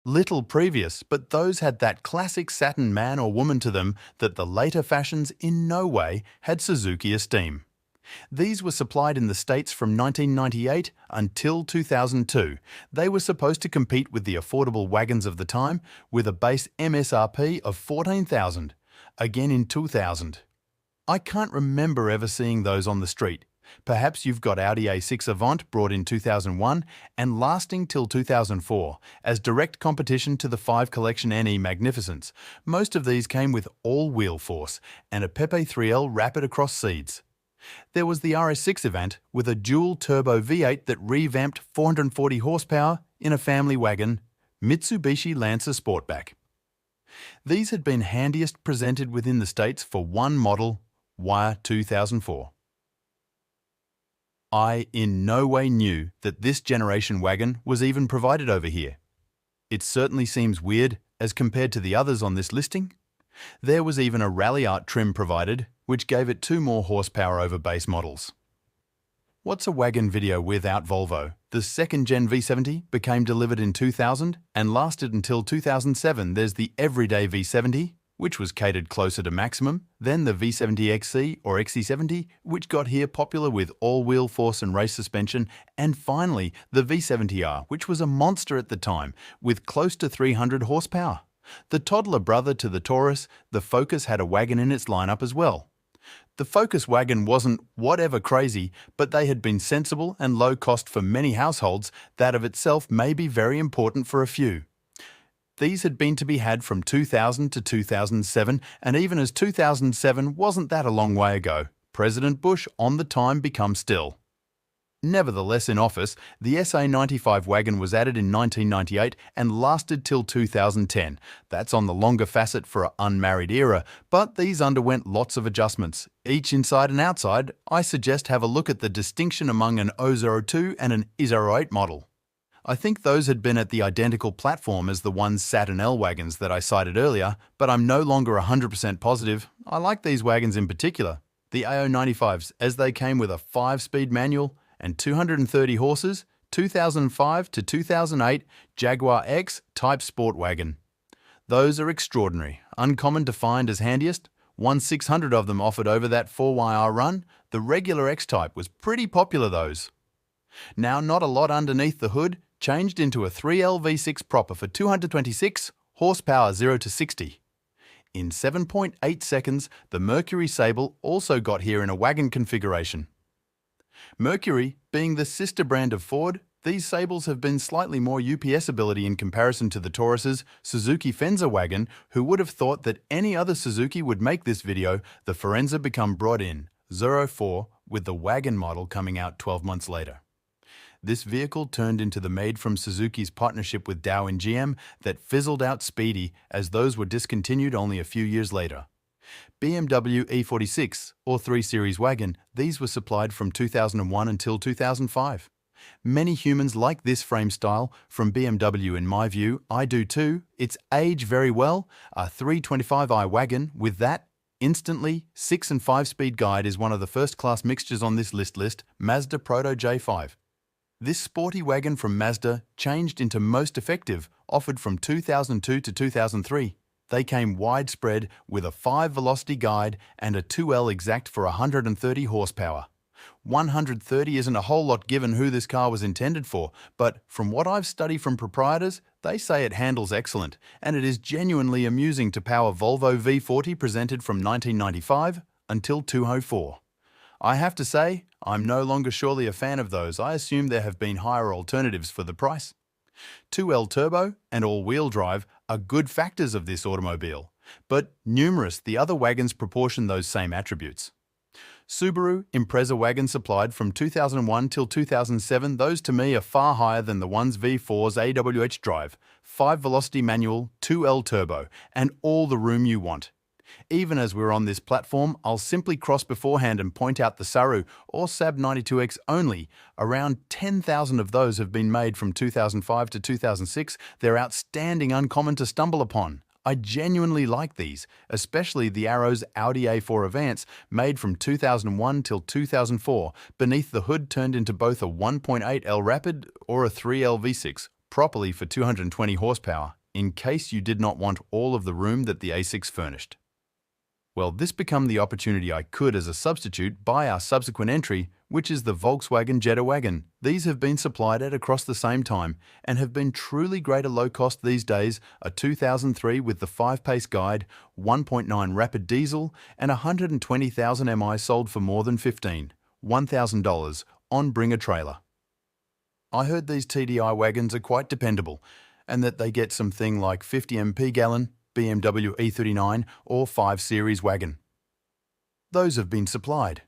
Little previous, but those had that classic satin man or woman to them that the later fashions in no way had Suzuki esteem. These were supplied in the States from 1998 until 2002. They were supposed to compete with the affordable wagons of the time with a base MSRP of $14,000, again in 2000. I can't remember ever seeing those on the street. Perhaps you've got Audi A6 Avant brought in 2001 and lasting till 2004 as direct competition to the 5 Collection NE Magnificence. Most of these came with all-wheel force and a Pepe 3L rapid across seeds. There was the RS6 Avant with a dual-turbo V8 that revamped 440 horsepower in a family wagon, Mitsubishi Lancer Sportback. These had been handiest presented within the States for one model, Wire 2004. I in no way knew that this generation wagon was even provided over here. It certainly seems weird as compared to the others on this listing. There was even a Rally Art trim provided, which gave it 2 more horsepower over base models. What's a wagon video without Volvo? The second-gen V70 became delivered in 2000 and lasted until 2007. There's the everyday V70, which was catered closer to maximum, then the V70 XC or XC70, which got here popular with all-wheel force and race suspension, and finally the V70R, which was a monster at the time, with close to 300 horsepower. The toddler brother to the Taurus, the Focus had a wagon in its lineup as well. The Focus wagon wasn't whatever crazy, but they had been sensible and low cost for many households. That of itself may be very important for a few. These had been to be had from 2000 to 2007, and even as 2007 wasn't that a long way ago, President Bush on the time become still. Nevertheless, in office, the SA95 wagon was added in 1998 and lasted till 2010. That's on the longer facet for an unmarried era, but these underwent lots of adjustments, each inside and outside. I suggest have a look at the distinction among an 002 and an E08 model. I think those had been at the identical platform as the ones Saturn L wagons that I cited earlier, but I'm no longer 100% positive. I like these wagons in particular, the AO95s, as they came with a 5-speed manual and 230 horses, 2005 to 2008 Jaguar X Type Sport wagon. Those are extraordinary, uncommon to find as handiest. 1/600 of them offered over that 4YR run. The regular X-Type was pretty popular those. Now not a lot underneath the hood, changed into a 3L V6 proper for 226 horsepower 0 to 60. In 7.8 seconds, the Mercury Sable also got here in a wagon configuration. Mercury, being the sister brand of Ford, these Sables have been slightly more UPS ability in comparison to the Taurus's Suzuki Fenza wagon. Who would have thought that any other Suzuki would make this video? The Forenza become brought in, 04, with the wagon model coming out 12 months later. This vehicle turned into the made from Suzuki's partnership with Dow and GM that fizzled out speedy as those were discontinued only a few years later. BMW E46 or 3 Series wagon, these were supplied from 2001 until 2005. Many humans like this frame style from BMW in my view. I do too. It's aged very well. A 325i wagon with that instantly 6 and 5-speed guide is one of the first-class mixtures on this list, Mazda Proto J5. This sporty wagon from Mazda changed into most effective, offered from 2002 to 2003. They came widespread with a 5-velocity guide and a 2L exact for 130 horsepower. 130 isn't a whole lot given who this car was intended for, but from what I've studied from proprietors, they say it handles excellent, and it is genuinely amusing to power Volvo V40 presented from 1995 until 2004. I have to say, I'm no longer surely a fan of those. I assume there have been higher alternatives for the price. 2L turbo and all-wheel drive are good factors of this automobile, but numerous the other wagons proportion those same attributes. Subaru Impreza wagon supplied from 2001 till 2007, those to me are far higher than the ones V4's AWH drive, 5-velocity manual, 2L turbo, and all the room you want. Even as we're on this platform, I'll simply cross beforehand and point out the Saru or Saab 92X only. Around 10,000 of those have been made from 2005 to 2006. They're outstanding, uncommon to stumble upon. I genuinely like these, especially the Arrow's Audi A4 Avance, made from 2001 till 2004. Beneath the hood turned into both a 1.8L Rapid or a 3L V6. properly for 220 horsepower, in case you did not want all of the room that the A6 furnished. Well, this became the opportunity I could, as a substitute, buy our subsequent entry, which is the Volkswagen Jetta wagon. These have been supplied at across the same time and have been truly great at low cost these days. A 2003 with the 5-pace guide, 1.9 rapid diesel and 120,000 mi sold for more than $1,000 on Bring a Trailer. I heard these TDI wagons are quite dependable and that they get something like 50 mpg gallon, BMW E39 or 5 Series wagon. Those have been supplied.